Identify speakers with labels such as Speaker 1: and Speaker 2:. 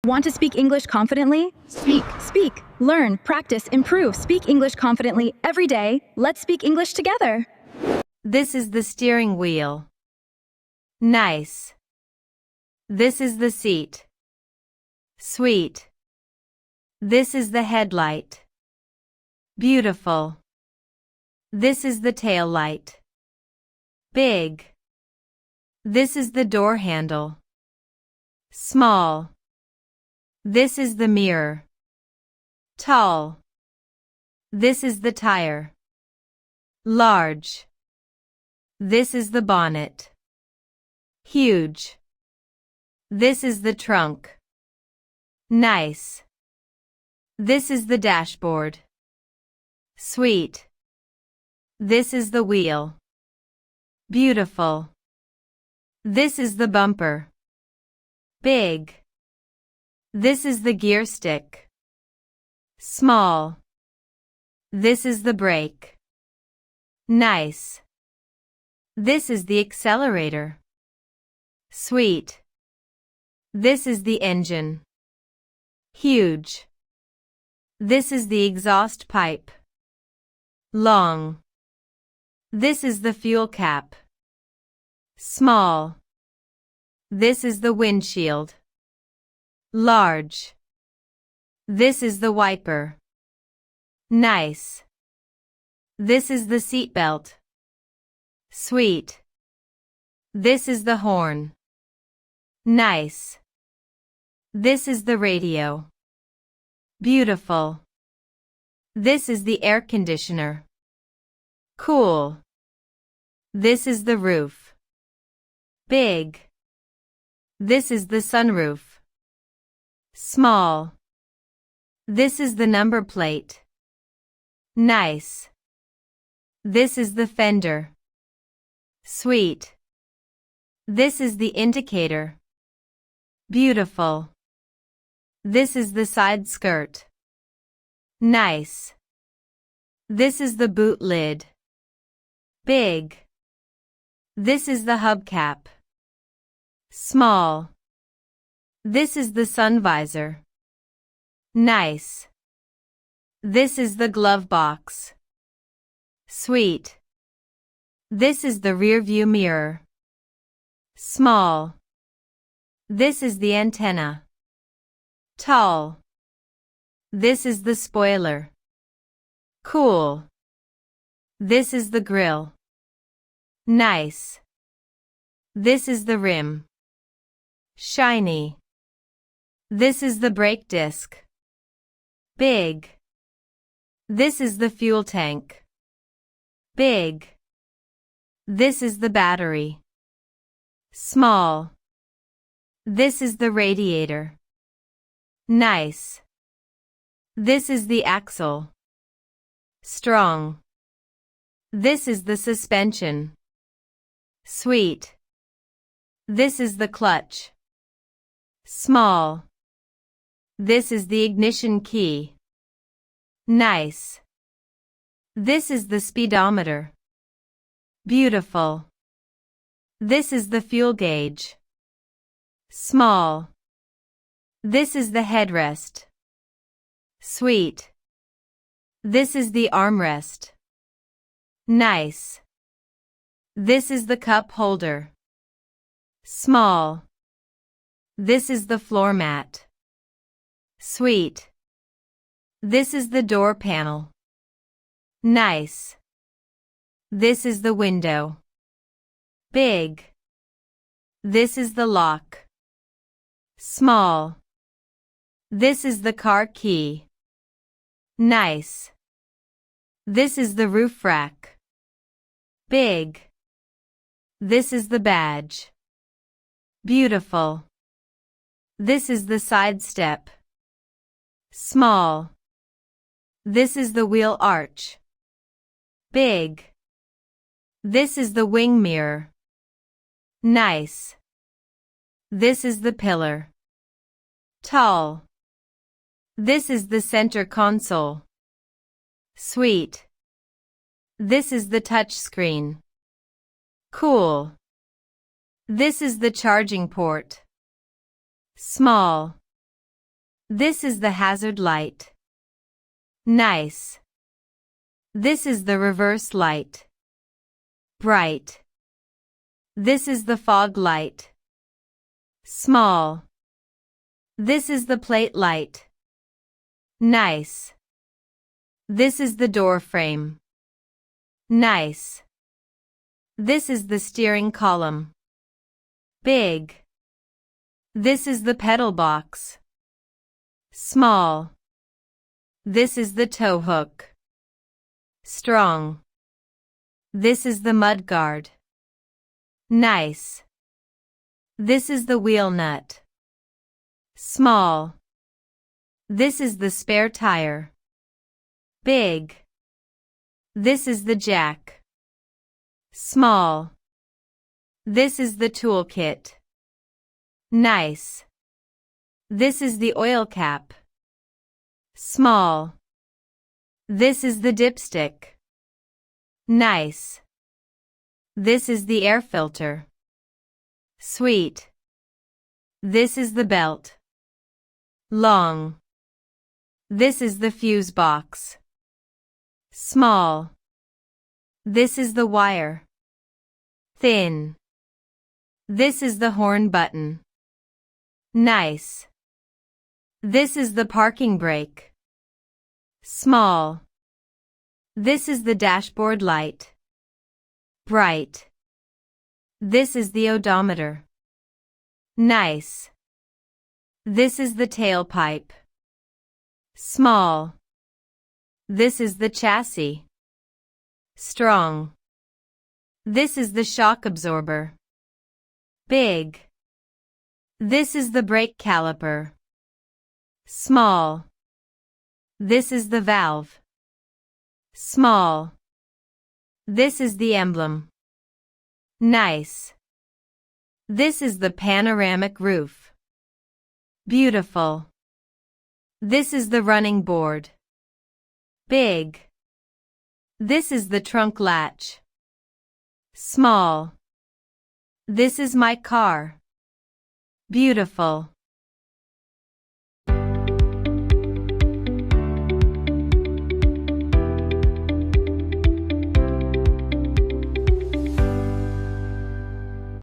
Speaker 1: Want to speak English confidently? Speak. Learn, practice, improve. Speak English confidently every day. Let's speak English together.
Speaker 2: This is the steering wheel. Nice. This is the seat. Sweet. This is the headlight. Beautiful. This is the tail light. Big. This is the door handle. Small. This is the mirror. Tall. This is the tire. Large. This is the bonnet. Huge. This is the trunk. Nice. This is the dashboard. Sweet. This is the wheel. Beautiful. This is the bumper. Big. This is the gear stick. Small. This is the brake. Nice. This is the accelerator. Sweet. This is the engine. Huge. This is the exhaust pipe. Long. This is the fuel cap. Small. This is the windshield. Large. This is the wiper. Nice. This is the seat belt. Sweet. This is the horn. Nice. This is the radio. Beautiful. This is the air conditioner. Cool. This is the roof. Big. This is the sunroof. Small. This is the number plate. Nice. This is the fender. Sweet. This is the indicator. Beautiful. This is the side skirt. Nice. This is the boot lid. Big. This is the hubcap. Small. This is the sun visor. Nice. This is the glove box. Sweet. This is the rearview mirror. Small. This is the antenna. Tall. This is the spoiler. Cool. This is the grill. Nice. This is the rim. Shiny. This is the brake disc. Big. This is the fuel tank. Big. This is the battery. Small. This is the radiator. Nice. This is the axle. Strong. This is the suspension. Sweet. This is the clutch. Small. This is the ignition key. Nice. This is the speedometer. Beautiful. This is the fuel gauge. Small. This is the headrest. Sweet. This is the armrest. Nice. This is the cup holder. Small. This is the floor mat. Sweet. This is the door panel. Nice. This is the window. Big. This is the lock. Small. This is the car key. Nice. This is the roof rack. Big. This is the badge. Beautiful. This is the side step. Small. This is the wheel arch. Big. This is the wing mirror. Nice. This is the pillar. Tall. This is the center console. Sweet. This is the touch screen. Cool. This is the charging port. Small. This is the hazard light. Nice. This is the reverse light. Bright. This is the fog light. Small. This is the plate light. Nice. This is the door frame. Nice. This is the steering column. Big. This is the pedal box. Small. This is the tow hook. Strong. This is the mud guard. Nice. This is the wheel nut. Small. This is the spare tire. Big. This is the jack. Small. This is the toolkit. Nice. This is the oil cap. Small. This is the dipstick. Nice. This is the air filter. Sweet. This is the belt. Long. This is the fuse box. Small. This is the wire. Thin. This is the horn button. Nice. This is the parking brake. Small. This is the dashboard light. Bright. This is the odometer. Nice. This is the tailpipe. Small. This is the chassis. Strong. This is the shock absorber. Big. This is the brake caliper. Small. This is the valve. Small. This is the emblem. Nice. This is the panoramic roof. Beautiful. This is the running board. Big. This is the trunk latch. Small. This is my car. Beautiful.